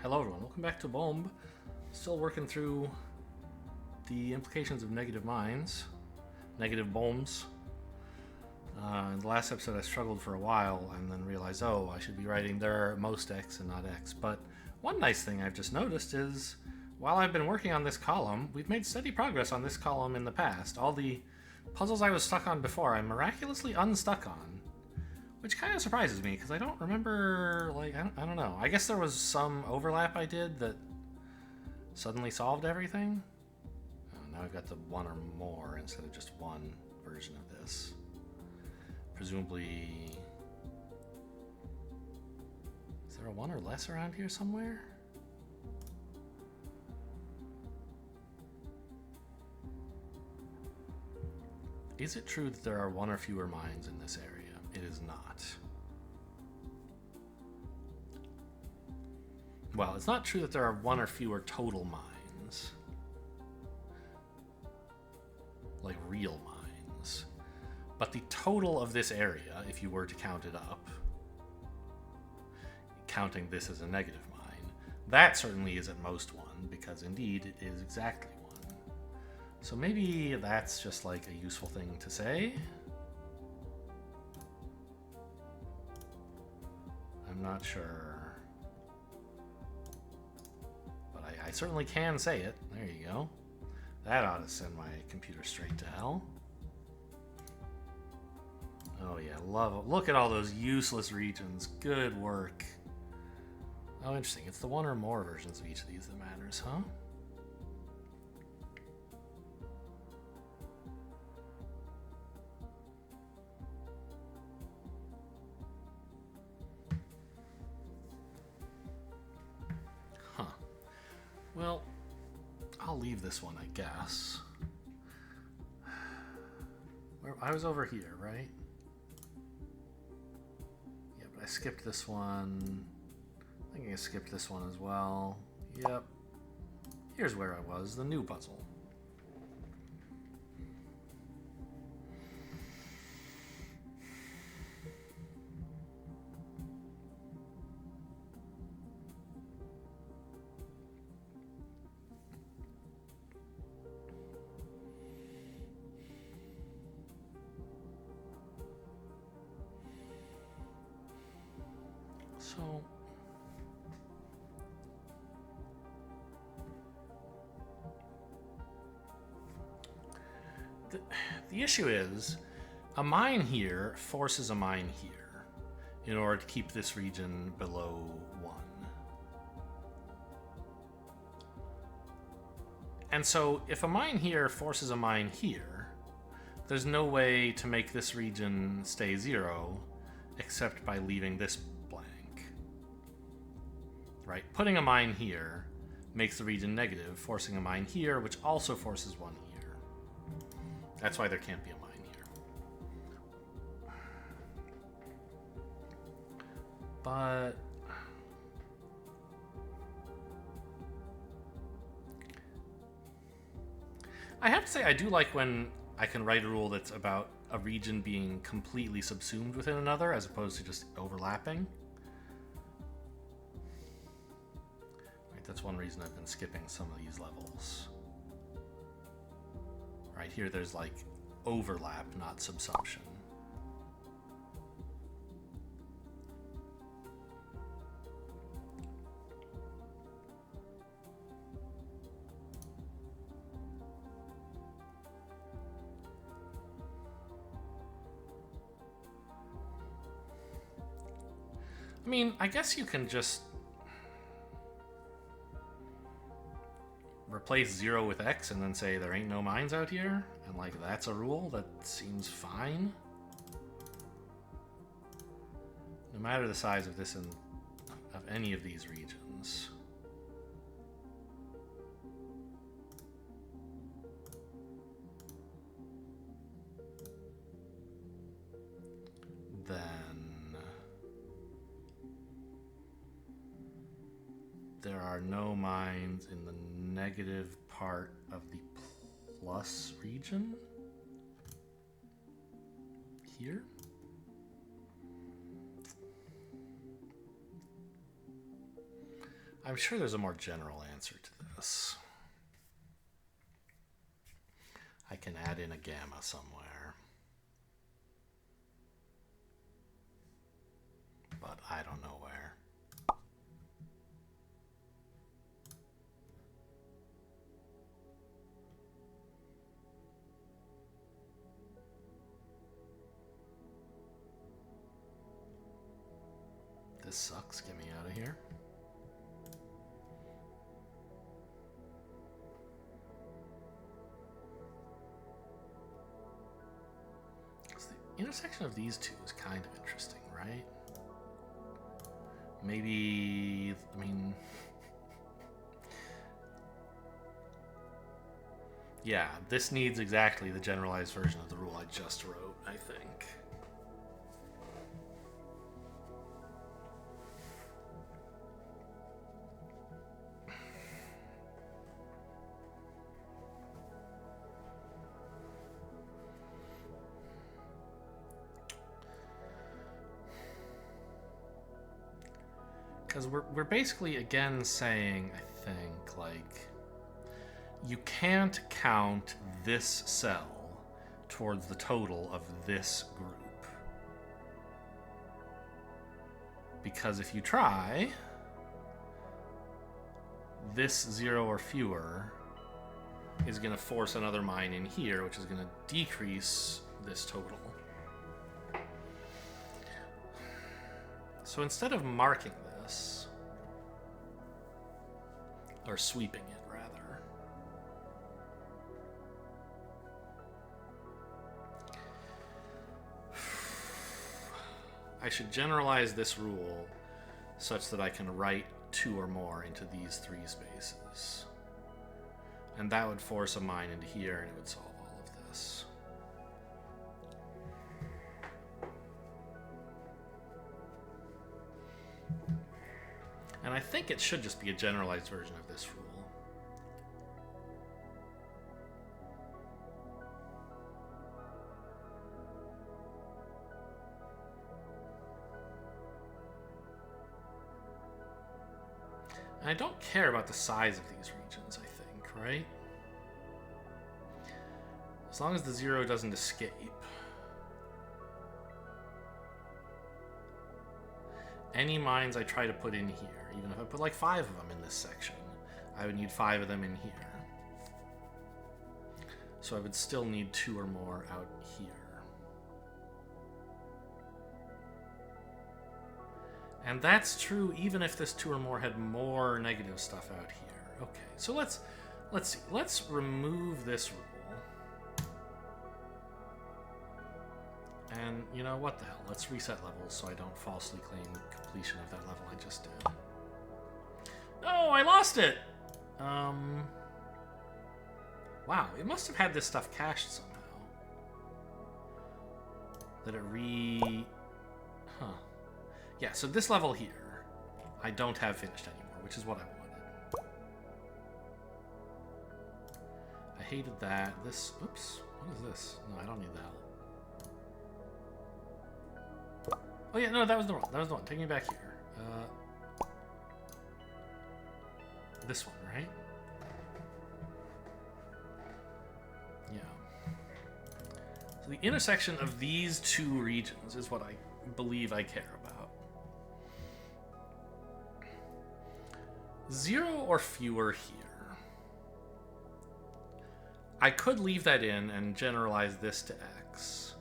Hello everyone, welcome back to Bombe. Still working through the implications of negative minds, negative bombs. In the last episode I struggled for a while and then realized, oh, I should be writing there most X and not X. But one nice thing I've just noticed is, while I've been working on this column, we've made steady progress on this column in the past. All the puzzles I was stuck on before, I'm miraculously unstuck on. Which kind of surprises me, because I don't remember, I don't know. I guess there was some overlap I did that suddenly solved everything. Oh, now I've got the one or more instead of just one version of this. Presumably... Is there a one or less around here somewhere? Is it true that there are one or fewer mines in this area? It is not. Well, it's not true that there are one or fewer total mines. Like real mines. But the total of this area, if you were to count it up, counting this as a negative mine, that certainly is at most one, because indeed it is exactly one. So maybe that's just like a useful thing to say. I'm not sure. But I certainly can say it. There you go. That ought to send my computer straight to hell. Oh yeah, love it. Look at all those useless regions. Good work. Oh, interesting. It's the one or more versions of each of these that matters, huh? Well, I'll leave this one, I guess. I was over here, right? Yeah, but I skipped this one. I think I skipped this one as well. Yep. Here's where I was, the new puzzle. So, the issue is, a mine here forces a mine here in order to keep this region below 1. And so, if a mine here forces a mine here, there's no way to make this region stay 0 except by leaving this blank. Right? Putting a mine here makes the region negative, forcing a mine here, which also forces one here. That's why there can't be a mine here. But... I have to say, I do like when I can write a rule that's about a region being completely subsumed within another, as opposed to just overlapping. Right, that's one reason I've been skipping some of these levels. Right here, there's like overlap, not subsumption. I mean, I guess you can just replace 0 with X and then say there ain't no mines out here, and like that's a rule that seems fine. No matter the size of this and of any of these regions. Then there are no mines in the negative part of the plus region here. I'm sure there's a more general answer to this. I can add in a gamma somewhere. But I don't know where. This sucks. Get me out of here. The intersection of these two is kind of interesting, right? Maybe, I mean... yeah, this needs exactly the generalized version of the rule I just wrote, I think. Because we're basically, again, saying, I think, like, you can't count this cell towards the total of this group. Because if you try, this 0 or fewer is going to force another mine in here, which is going to decrease this total. So instead of marking this, or sweeping it rather, I should generalize this rule such that I can write 2 or more into these 3 spaces. And that would force a mine into here and it would solve all of this. And I think it should just be a generalized version of this rule. And I don't care about the size of these regions, I think, right? As long as the 0 doesn't escape. Any mines I try to put in here, even if I put like 5 of them in this section, I would need 5 of them in here. So I would still need 2 or more out here. And that's true even if this 2 or more had more negative stuff out here. Okay, so let's see. Let's remove this rule. And you know what the hell? Let's reset levels so I don't falsely claim completion of that level I just did. No, I lost it! Wow, it must have had this stuff cached somehow. That it huh. Yeah, so this level here, I don't have finished anymore, which is what I wanted. I hated that. This, oops, what is this? No, I don't need the help. Oh yeah, no, that was the one. That was the one. Take me back here. This one, right? Yeah. So the intersection of these 2 regions is what I believe I care about. 0 or fewer here. I could leave that in and generalize this to x.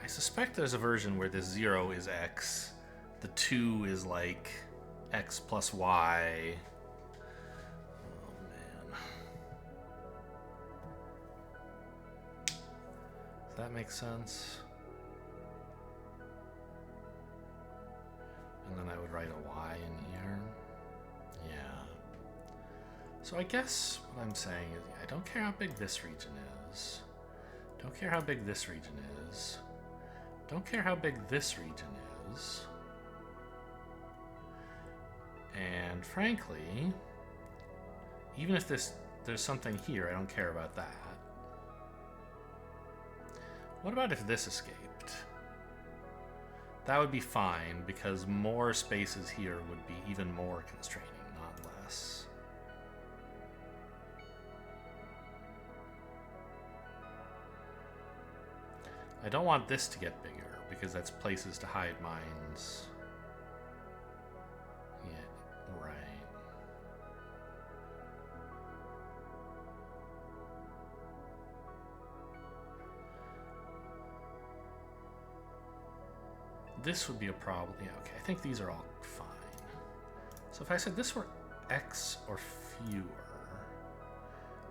I suspect there's a version where this 0 is x, the 2 is like x plus y. Oh man. Does that make sense? And then I would write a y in here. Yeah. So I guess what I'm saying is I don't care how big this region is. Don't care how big this region is. Don't care how big this region is. And frankly, even if there's something here, I don't care about that. What about if this escaped? That would be fine, because more spaces here would be even more constraining, not less. I don't want this to get bigger, because that's places to hide mines. Yeah, right. This would be a problem. Yeah, okay. I think these are all fine. So if I said this were x or fewer,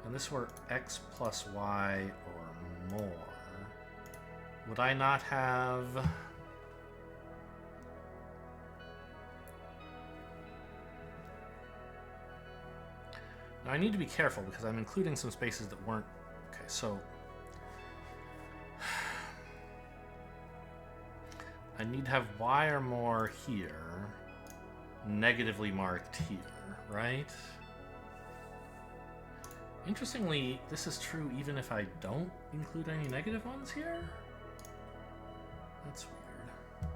and this were x plus y or more, would I not have... Now I need to be careful because I'm including some spaces that weren't... Okay, so... I need to have y or more here, negatively marked here, right? Interestingly, this is true even if I don't include any negative ones here? That's weird.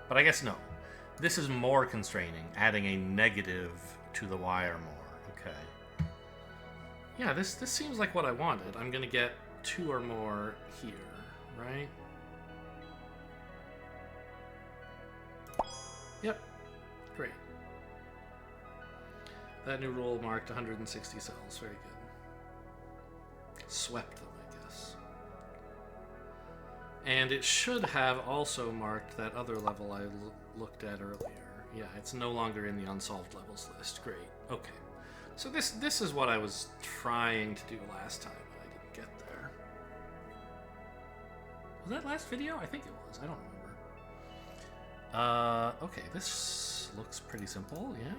But I guess no. This is more constraining, adding a negative to the y or more. Okay. Yeah, this seems like what I wanted. I'm going to get 2 or more here, right? Yep. Great. That new rule marked 160 cells. Very good. Swept them, I guess. And it should have also marked that other level I looked at earlier. Yeah, it's no longer in the unsolved levels list. Great. Okay. So this is what I was trying to do last time, but I didn't get there. Was that last video? I think it was. I don't remember. Okay, this looks pretty simple, yeah?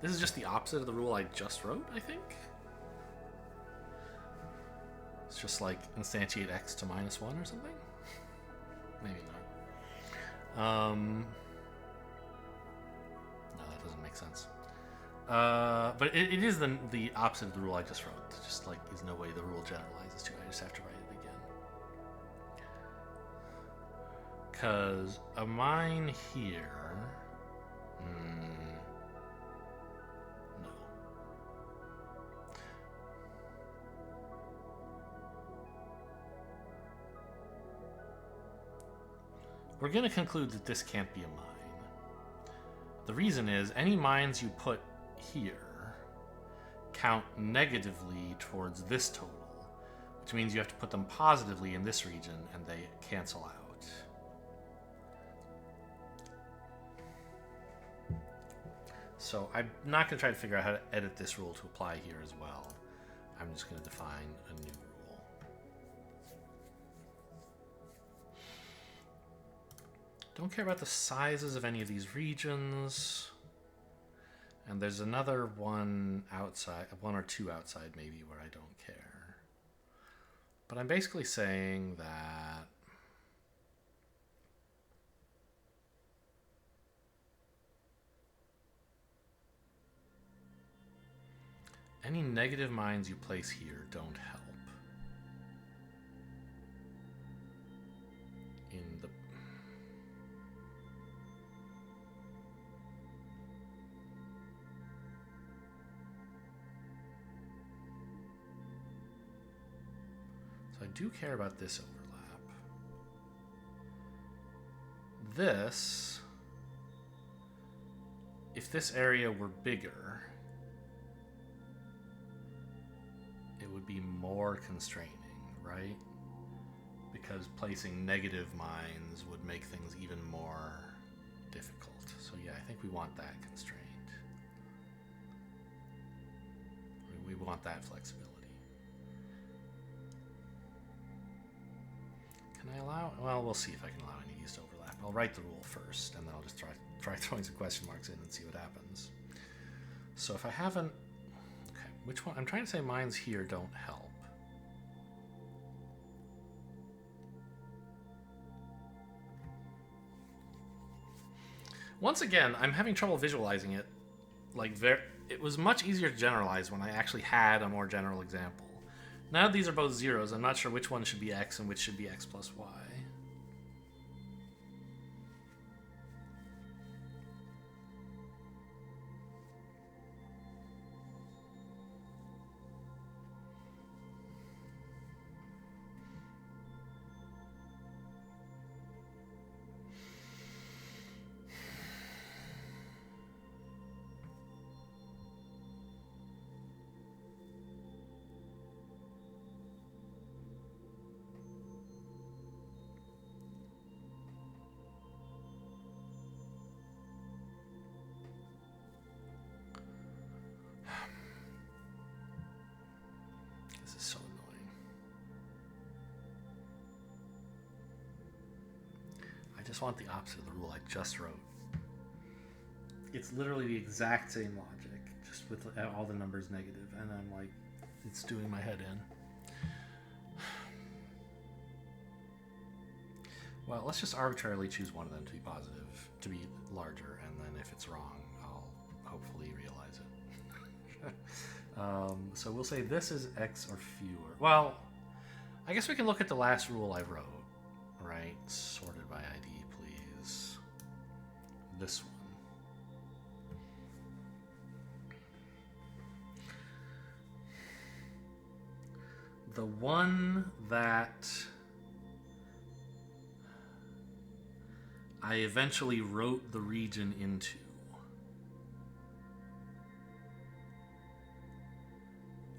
This is just the opposite of the rule I just wrote, I think? It's just like instantiate x to -1 or something? Maybe not. No, that doesn't make sense. But it is the opposite of the rule I just wrote. It's just like, there's no way the rule generalizes to it. I just have to write it again. Because a mine here... no. We're going to conclude that this can't be a mine. The reason is, any mines you put here count negatively towards this total, which means you have to put them positively in this region, and they cancel out. So I'm not going to try to figure out how to edit this rule to apply here as well. I'm just going to define a new rule. Don't care about the sizes of any of these regions. And there's another one outside, 1 or 2 outside maybe, where I don't care. But I'm basically saying that any negative mines you place here don't help. In the... So I do care about this overlap. This, if this area were bigger, it would be more constraining, right? Because placing negative mines would make things even more difficult. So yeah, I think we want that constraint. We want that flexibility. Can I allow? Well, we'll see if I can allow any of these to overlap. I'll write the rule first, and then I'll just try throwing some question marks in and see what happens. So if I haven't... Okay, which one? I'm trying to say mines here don't help. Once again, I'm having trouble visualizing it, like it was much easier to generalize when I actually had a more general example. Now these are both zeros. I'm not sure which one should be x and which should be x plus y. This is so annoying. I just want the opposite of the rule I just wrote. It's literally the exact same logic, just with all the numbers negative, and I'm like, it's doing my head in. Well, let's just arbitrarily choose one of them to be positive, to be larger, and then if it's wrong, I'll hopefully realize it. So we'll say this is x or fewer. Well, I guess we can look at the last rule I wrote, right? Sorted by ID, please. This one. The one that I eventually wrote the region into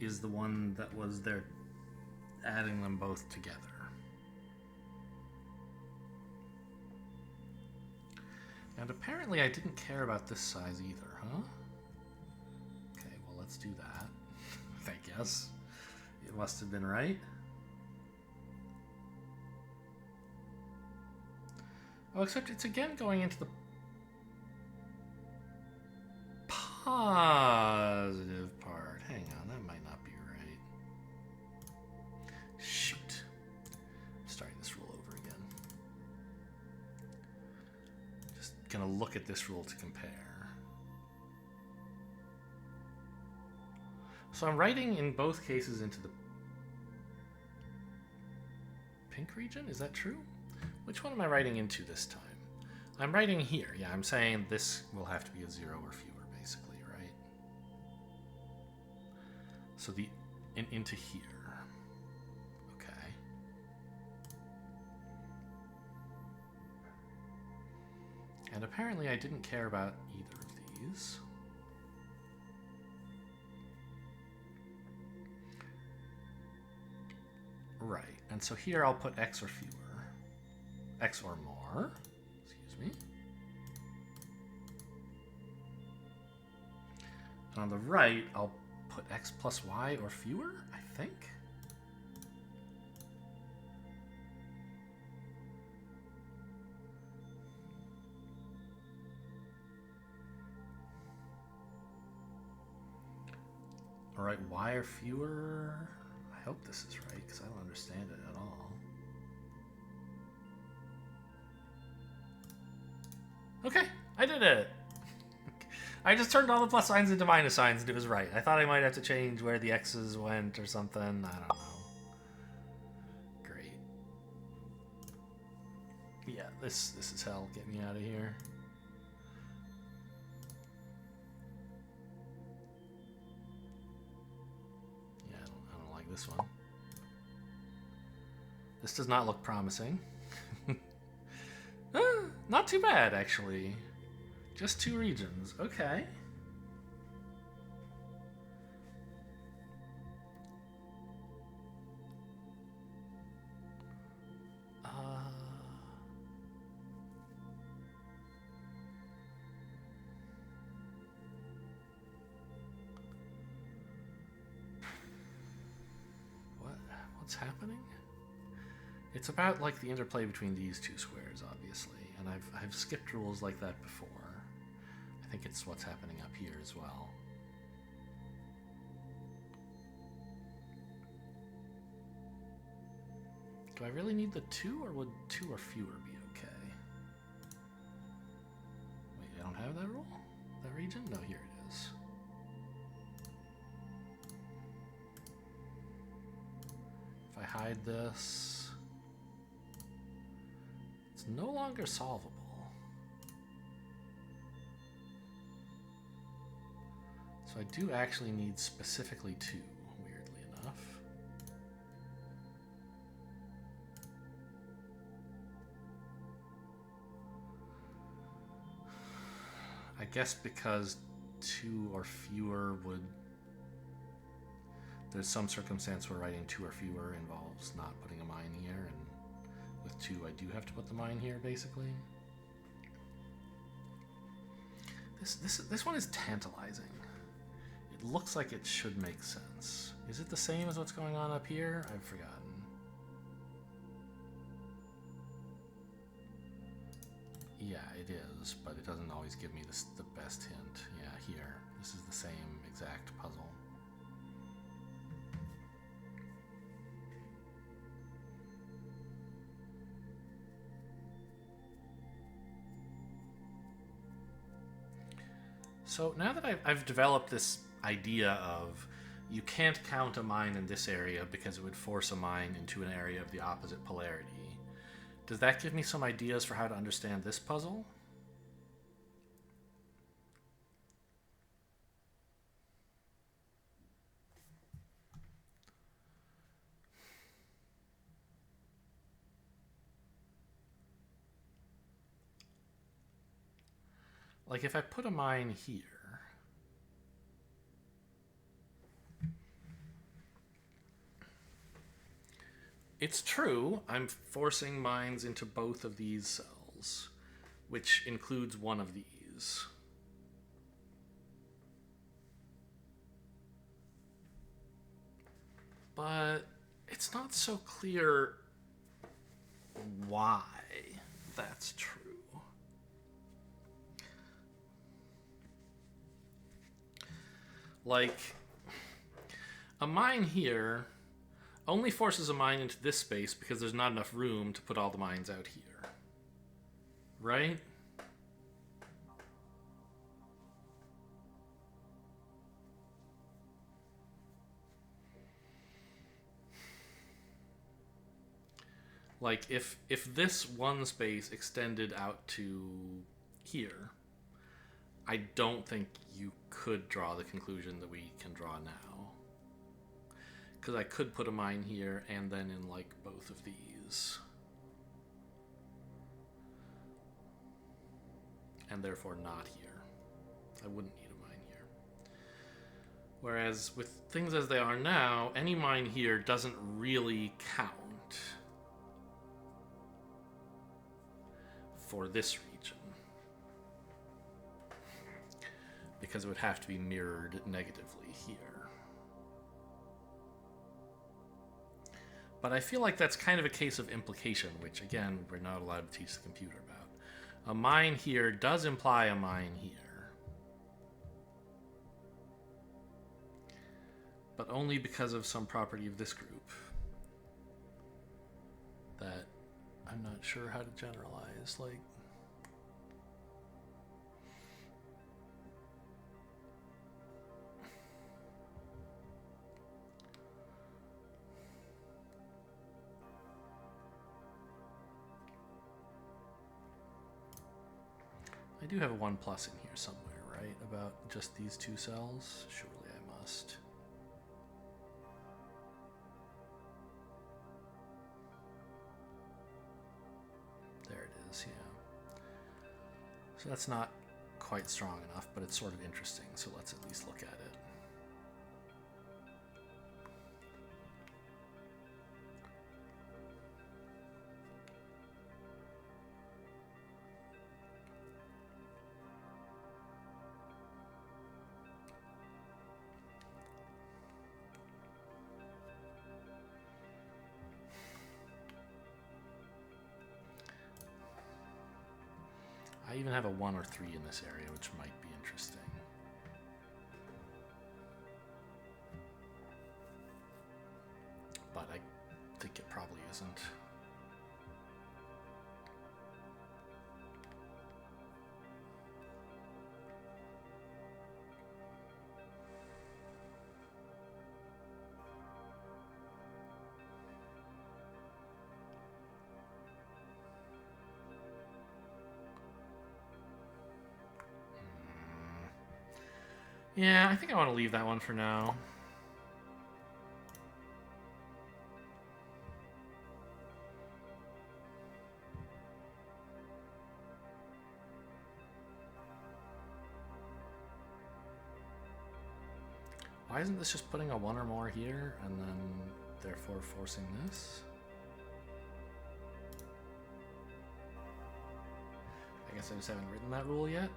is the one that was there, adding them both together. And apparently I didn't care about this size either, huh? Okay, well, let's do that. I guess. It must have been right. Oh, except it's again going into the positive part. Hang on, that might not be right. Shoot. I'm starting this rule over again. Just gonna look at this rule to compare. So I'm writing in both cases into the pink region? Is that true? Which one am I writing into this time? I'm writing here. Yeah, I'm saying this will have to be a 0 or fewer, basically, right? So the into here. Okay. And apparently I didn't care about either of these. Right. And so here I'll put x or fewer. X or more. Excuse me. And on the right, I'll put x plus y or fewer, I think. All right, y or fewer. I hope this is right, because I don't understand it at all. Okay, I did it. I just turned all the plus signs into minus signs and it was right. I thought I might have to change where the x's went or something. I don't know. Great. Yeah, this is hell. Get me out of here. Yeah, I don't like this one. This does not look promising. Not too bad, actually. Just 2 regions. Okay. What's happening? It's about like the interplay between these 2 squares, obviously, and I've skipped rules like that before. I think it's what's happening up here as well. Do I really need the 2, or would 2 or fewer be okay? Wait, I don't have that rule? That region? No, here it is. inside this. It's no longer solvable. So I do actually need specifically 2, weirdly enough. I guess because 2 or fewer would... There's some circumstance where writing 2 or fewer involves not putting a mine here, and with 2 I do have to put the mine here, basically. This one is tantalizing. It looks like it should make sense. Is it the same as what's going on up here? I've forgotten. Yeah, it is, but it doesn't always give me the best hint. Yeah, here. This is the same exact puzzle. So now that I've developed this idea of you can't count a mine in this area because it would force a mine into an area of the opposite polarity, does that give me some ideas for how to understand this puzzle? Like if I put a mine here, it's true, I'm forcing mines into both of these cells, which includes one of these. But it's not so clear why that's true. Like, a mine here only forces a mine into this space because there's not enough room to put all the mines out here. Right? Like, if this one space extended out to here, I don't think you could draw the conclusion that we can draw now. Because I could put a mine here and then in, like, both of these. And therefore not here. I wouldn't need a mine here. Whereas with things as they are now, any mine here doesn't really count for this region. Because it would have to be mirrored negatively here. But I feel like that's kind of a case of implication, which again, we're not allowed to teach the computer about. A mine here does imply a mine here. But only because of some property of this group that I'm not sure how to generalize. Like, I do have a 1 plus in here somewhere, right? About just these 2 cells? Surely I must. There it is, yeah. So that's not quite strong enough, but it's sort of interesting, so let's at least look at it. I even have a 1 or 3 in this area, which might be interesting. But I think it probably isn't. Yeah, I think I want to leave that one for now. Why isn't this just putting a one or more here and then therefore forcing this? I guess I just haven't written that rule yet.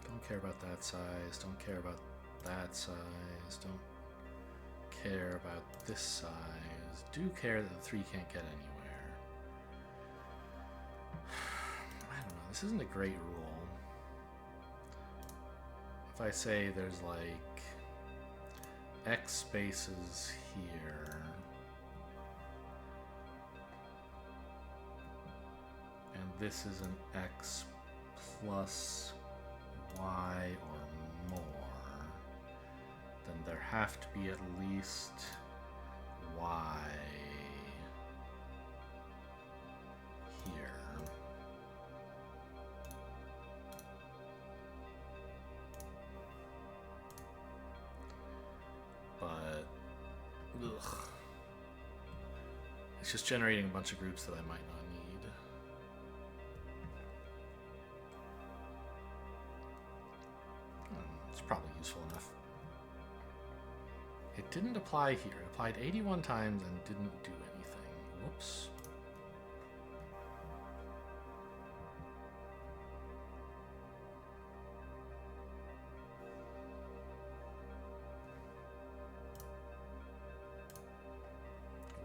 Don't care about that size, don't care about that size, don't care about this size, do care that the 3 can't get anywhere. I don't know, this isn't a great rule. If I say there's like X spaces here, and this is an X plus Y or more, then there have to be at least Y here. But, ugh. It's just generating a bunch of groups that I might not need. It's probably useful enough. It didn't apply here. It applied 81 times and didn't do anything. Whoops.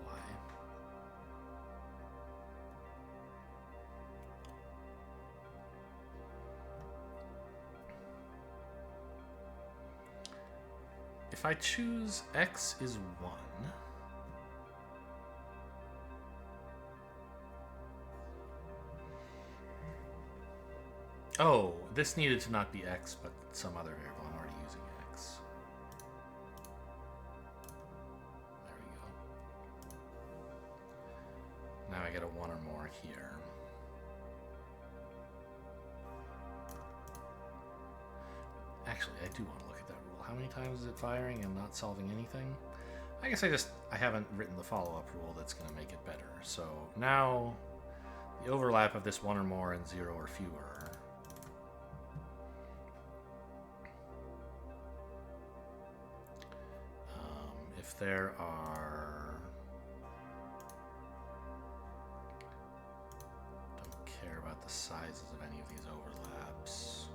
Why? If I choose X is 1, oh, this needed to not be X, but some other variable. I'm already using X. There we go. Now I get a 1 or more here. Actually, I do want to look at that rule. How many times is it firing and not solving anything? I guess I haven't written the follow-up rule that's going to make it better. So now the overlap of this 1 or more and 0 or fewer. If there are... Don't care about the sizes of any of these overlaps.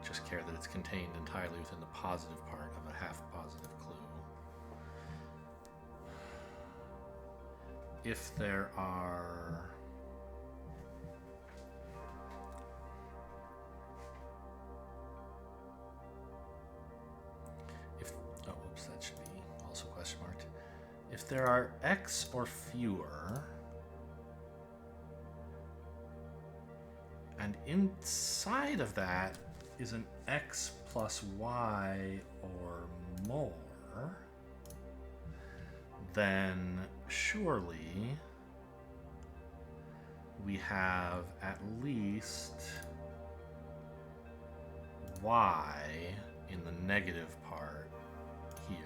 Just care that it's contained entirely within the positive part of a half-positive clue. If there are... that should be also question marked. If there are X or fewer, and inside of that is an X plus Y or more, then surely we have at least Y in the negative part here.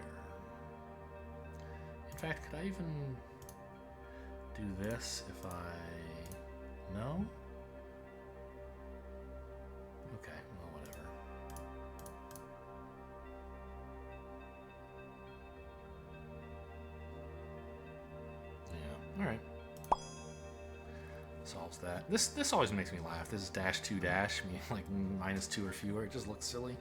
In fact, could I even do this if I... No? Okay, well, whatever. Yeah, alright. Solves that. This always makes me laugh. This is -2 dash, meaning like -2 or fewer. It just looks silly.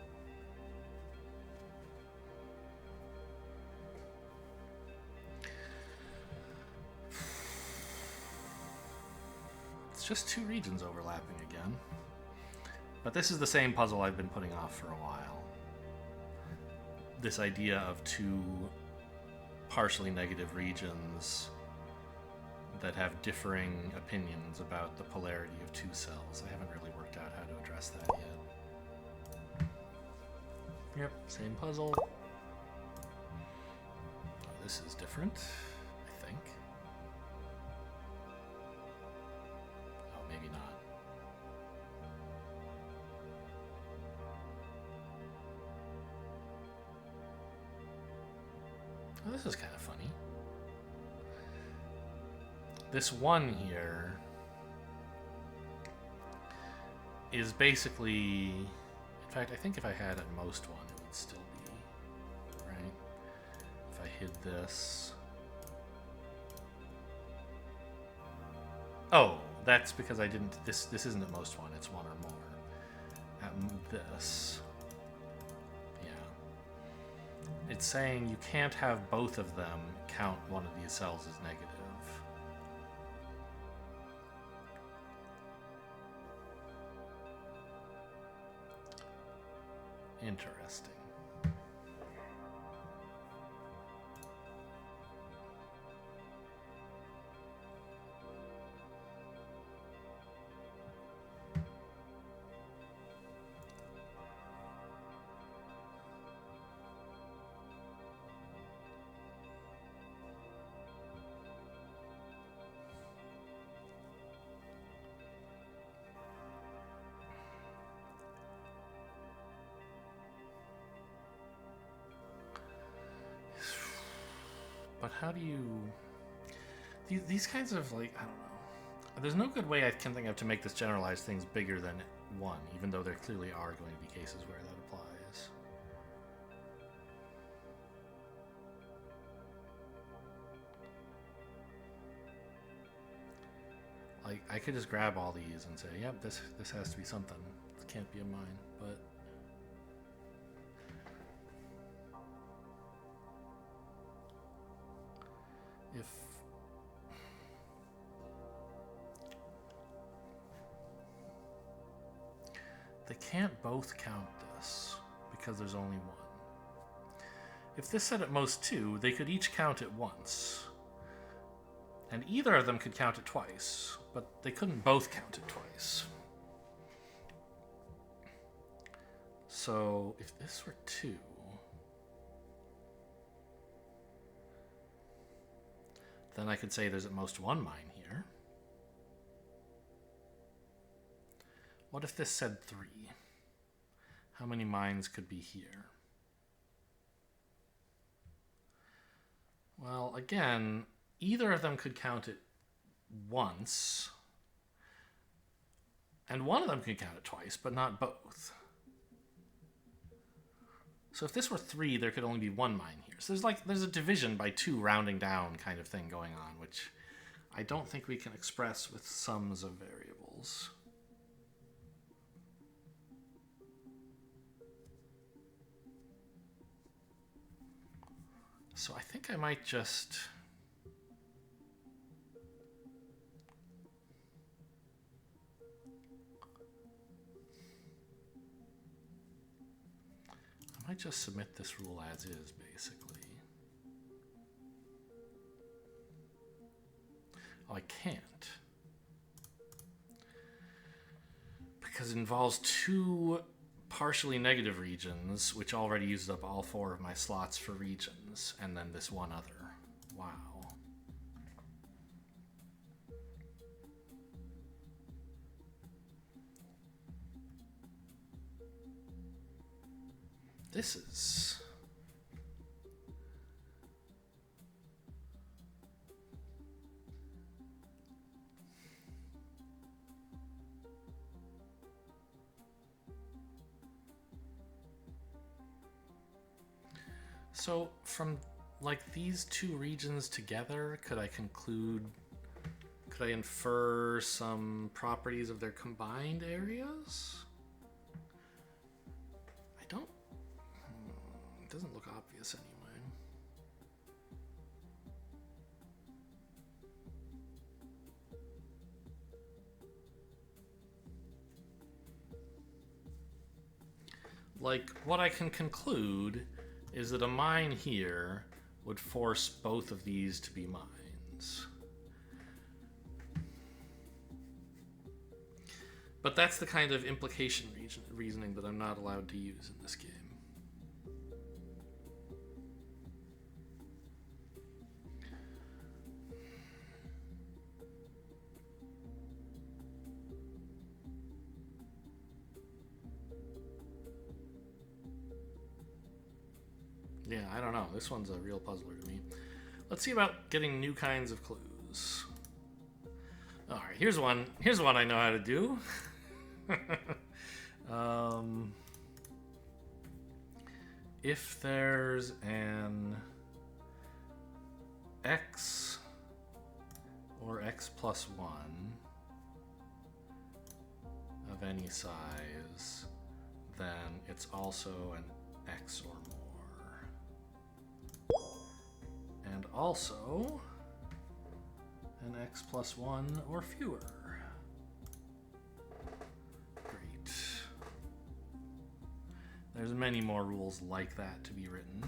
Just 2 regions overlapping again. But this is the same puzzle I've been putting off for a while. This idea of 2 partially negative regions that have differing opinions about the polarity of two cells. I haven't really worked out how to address that yet. Yep, same puzzle. Oh, this is different, I think. Oh, maybe not. Oh, this is kind of funny. This one here is basically, in fact, I think if I had at most one, it would still be, right? If I hid this. Oh, that's because I didn't, this isn't at most one, it's one or more. At this, yeah. It's saying you can't have both of them count one of these cells as negative. Interesting. But how do you... These kinds of, like, I don't know. There's no good way I can think of to make this generalize things bigger than one, even though there clearly are going to be cases where that applies. Like, I could just grab all these and say, yep, this has to be something. It can't be a mine, but... If they can't both count this because there's only one. If this said at most two, they could each count it once. And either of them could count it twice, but they couldn't both count it twice. So if this were two, then I could say there's at most one mine here. What if this said 3? How many mines could be here? Well, again, either of them could count it once, and one of them could count it twice, but not both. So if this were 3, there could only be one mine here. So there's a division by 2 rounding down kind of thing going on, which I don't think we can express with sums of variables. So I think I might just... I might just submit this rule as is, basically. Oh, I can't. Because it involves 2 partially negative regions, which already used up all 4 of my slots for regions, and then this one other. Wow. This is... So, from, like, these 2 regions together, could I infer some properties of their combined areas? I don't... It doesn't look obvious anyway. Like, what I can conclude is that a mine here would force both of these to be mines. But that's the kind of implication reasoning that I'm not allowed to use in this game. Yeah, I don't know. This one's a real puzzler to me. Let's see about getting new kinds of clues. All right, here's one. Here's one I know how to do. If there's an x or x plus 1 of any size, then it's also an x or more. And also an x plus 1 or fewer. Great. There's many more rules like that to be written.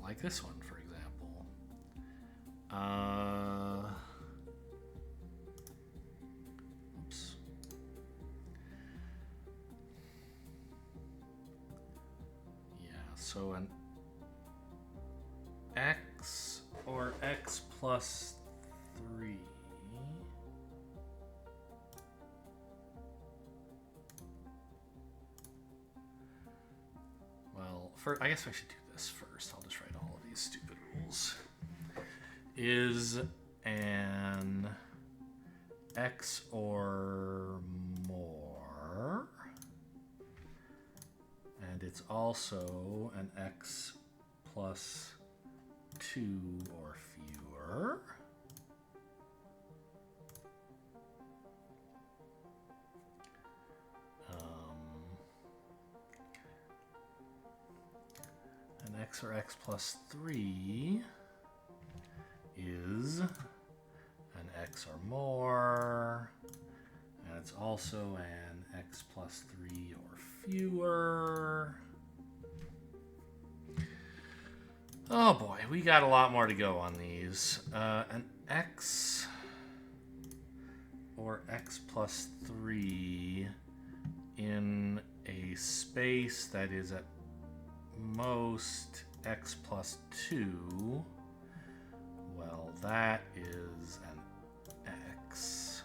Like this one, for example. Oops. Yeah, so an x or x plus 3. Well, I guess I should do this first. I'll just write all of these stupid rules. Is an x or more, and it's also an x plus 2 or fewer. An x or x plus 3 is an x or more, and it's also an x plus 3 or fewer. Oh boy, we got a lot more to go on these. An x or x plus 3 in a space that is at most x plus 2. Well, that is an x.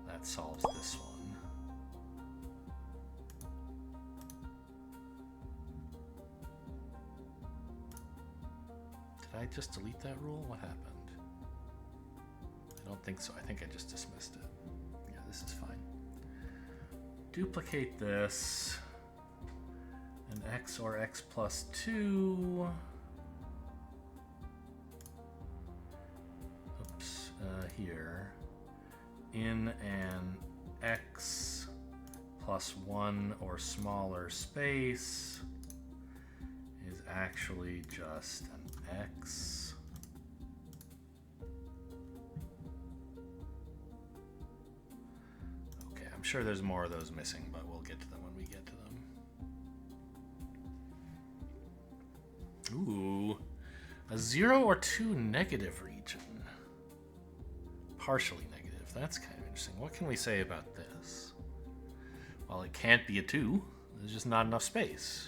That solves this one. Did I just delete that rule? What happened? I don't think so. I think I just dismissed it. Yeah, this is fine. Duplicate this. An x or x plus 2. Oops, here. In an x plus 1 or smaller space is actually just an x. Okay, I'm sure there's more of those missing, but we'll get to them when we get to them. Ooh, a 0 or 2 negative region. Partially negative. That's kind of interesting. What can we say about this? Well, it can't be a 2. There's just not enough space.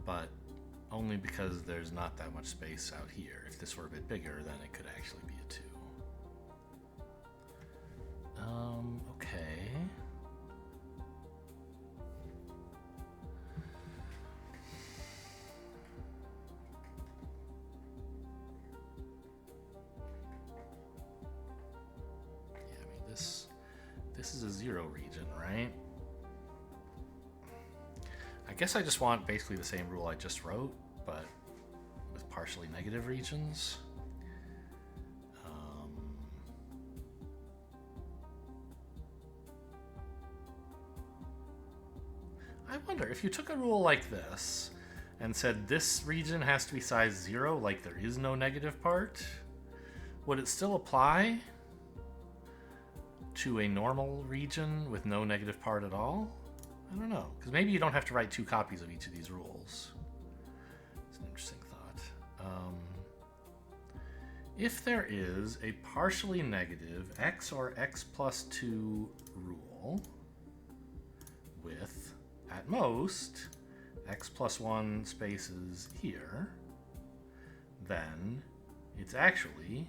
But only because there's not that much space out here. If this were a bit bigger, then it could actually be a 2. Okay. Yeah, I mean, this is a 0 region, right? I guess I just want basically the same rule I just wrote, but with partially negative regions. I wonder if you took a rule like this and said this region has to be size 0, like there is no negative part, would it still apply to a normal region with no negative part at all? I don't know, because maybe you don't have to write 2 copies of each of these rules. It's an interesting thought. If there is a partially negative x or x plus 2 rule with, at most, x plus 1 spaces here, then it's actually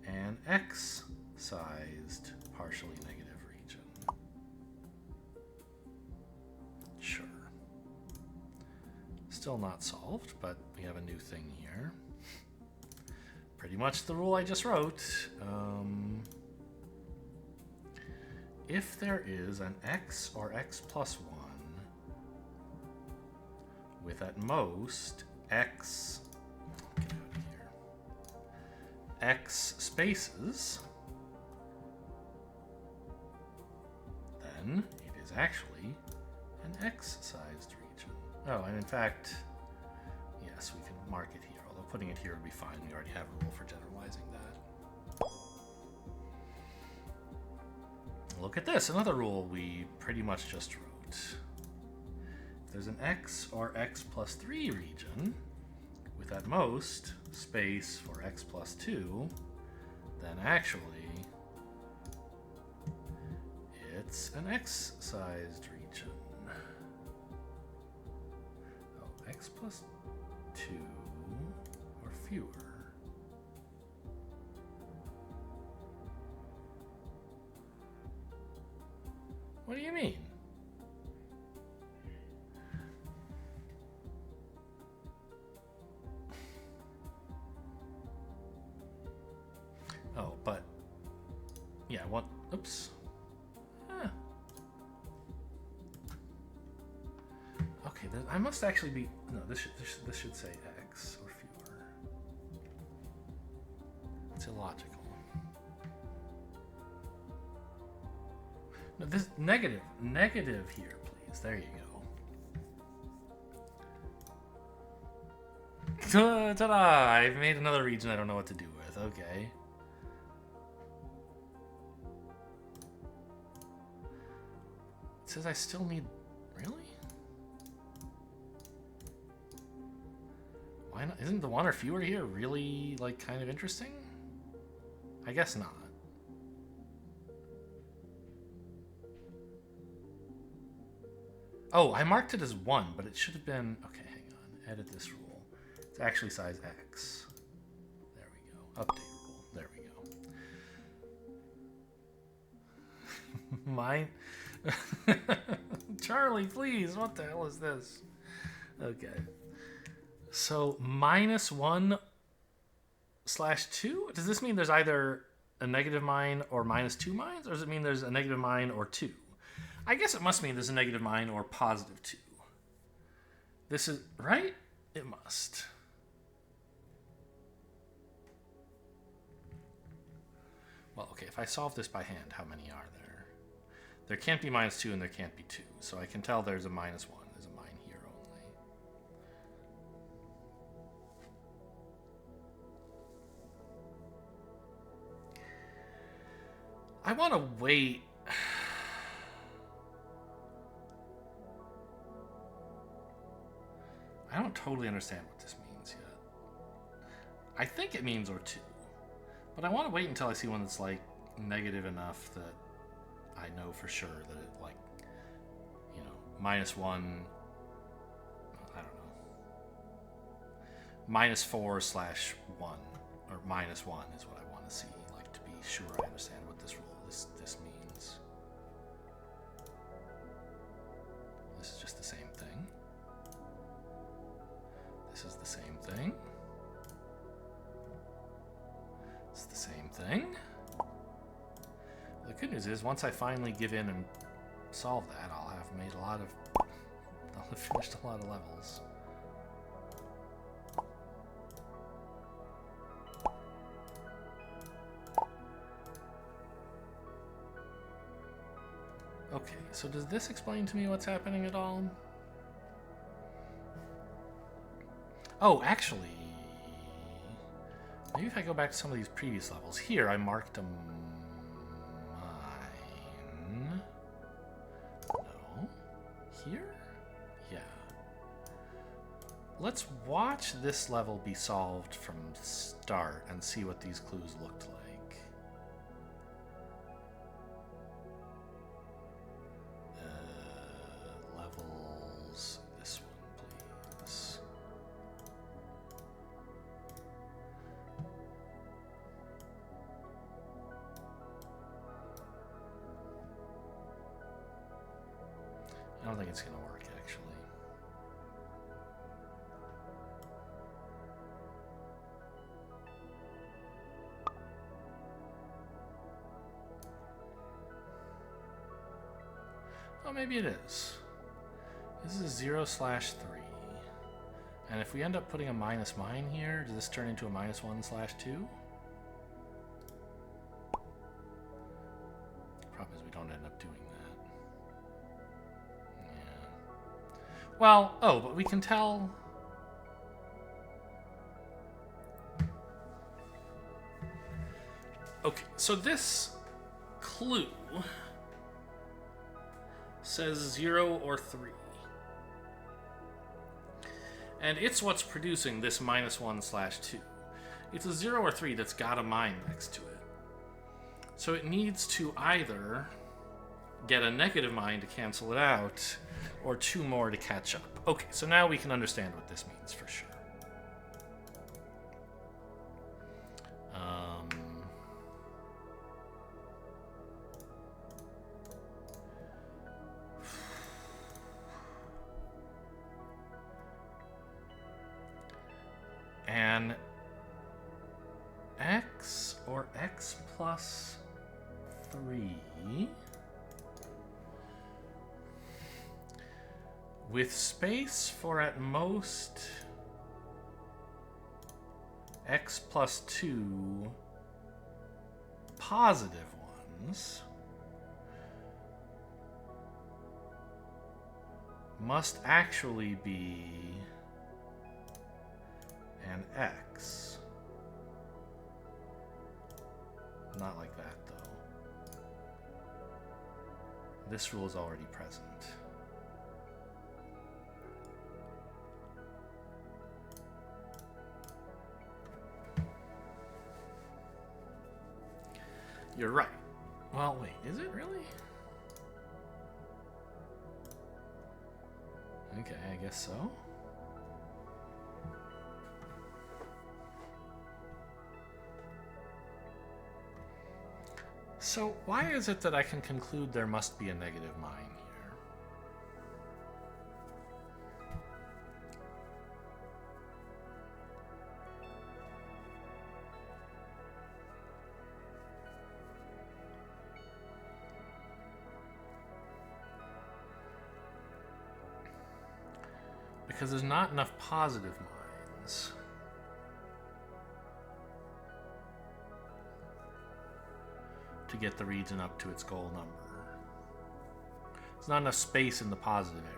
an x-sized partially negative region. Sure. Still not solved, but we have a new thing here. Pretty much the rule I just wrote. If there is an x or x plus 1 with at most x, get out of here, x spaces, then it is actually an x-sized region. Oh, and in fact, yes, we can mark it here, although putting it here would be fine. We already have a rule for generalizing that. Look at this, another rule we pretty much just wrote. If there's an x or x plus 3 region with at most space for x plus 2, then actually it's an x-sized region. Oh, x plus 2 or fewer. What do you mean? Oh, but yeah, what? Oops. Huh. Okay, I must actually be. No, this should say x or fewer. It's illogical. No, this negative here, please. There you go. Ta-da! I've made another region I don't know what to do with. Okay. It says I still need... Really? Why not? Isn't the 1 or fewer here really, like, kind of interesting? I guess not. Oh, I marked it as 1, but it should have been... Okay, hang on. Edit this rule. It's actually size x. There we go. Update rule. There we go. Mine... Charlie, please. What the hell is this? Okay. So, -1/2? Does this mean there's either a negative mine or -2 mines? Or does it mean there's a negative mine or 2? I guess it must mean there's a negative mine or +2. This is... Right? It must. Well, okay, if I solve this by hand, how many are there? There can't be -2 and there can't be 2. So I can tell there's a -1. There's a mine here only. I want to wait. I don't totally understand what this means yet. I think it means or 2. But I want to wait until I see one that's like negative enough that I know for sure that it, like, you know, -1, I don't know, -4/1, or -1 is what I want to see, like, to be sure I understand what this rule, this means. This is just the same thing. This is the same thing. It's the same thing. The good news is, once I finally give in and solve that, I'll have made I'll have finished a lot of levels. Okay, so does this explain to me what's happening at all? Oh, actually, maybe if I go back to some of these previous levels. Here, I marked a mine. No. Here? Yeah. Let's watch this level be solved from start and see what these clues looked like. Levels. This one, please. I don't think it's going to work, actually. Oh, maybe it is. This is 0/3. And if we end up putting a minus mine here, does this turn into a -1/2? Problem is we don't end up doing that. Yeah. Well, oh, but we can tell... Okay, so this clue says 0 or 3. And it's what's producing this -1/2. It's a 0 or 3 that's got a mine next to it. So it needs to either get a negative mine to cancel it out, or 2 more to catch up. Okay, so now we can understand what this means for sure. And x or x plus 3 with space for at most x plus 2 positive ones must actually be an x. Not like that, though. This rule is already present. You're right. Well, wait, is it really? Okay, I guess so. So why is it that I can conclude there must be a negative mine here? Because there's not enough positive mines. To get the region up to its goal number. There's not enough space in the positive area.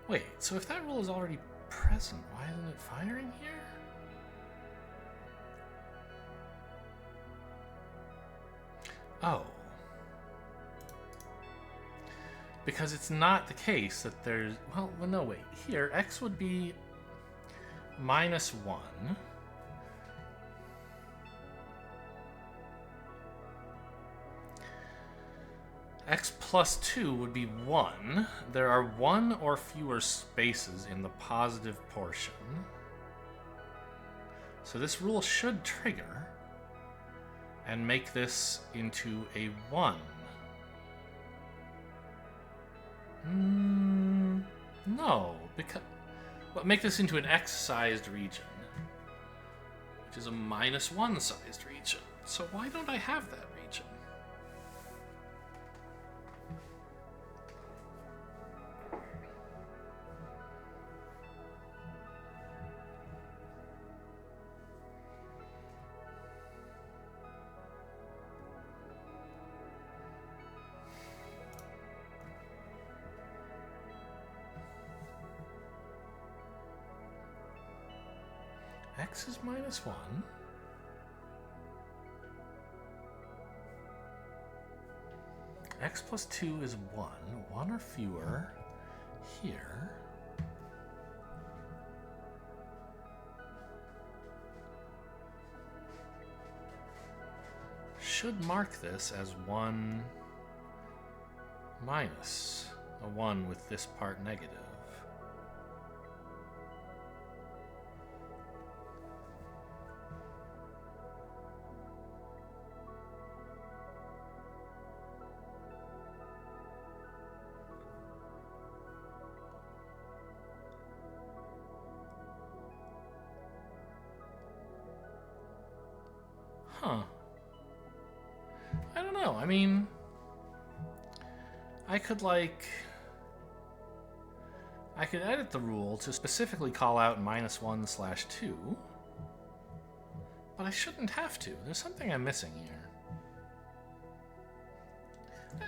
Wait, so if that rule is already present, why isn't it firing here? Oh. Because it's not the case that there's... Well, no, wait. Here, x would be -1. X plus 2 would be 1. There are 1 or fewer spaces in the positive portion. So this rule should trigger and make this into a 1. No, because... Well, make this into an x-sized region, which is a -1 sized region. So why don't I have that region? x is -1. X plus 2 is 1. 1 or fewer here. Should mark this as 1 minus a 1 with this part negative. Huh. I don't know. I mean, I could edit the rule to specifically call out -1/2, but I shouldn't have to. There's something I'm missing here.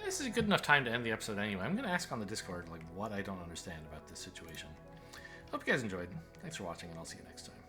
This is a good enough time to end the episode anyway. I'm going to ask on the Discord what I don't understand about this situation. Hope you guys enjoyed. Thanks for watching, and I'll see you next time.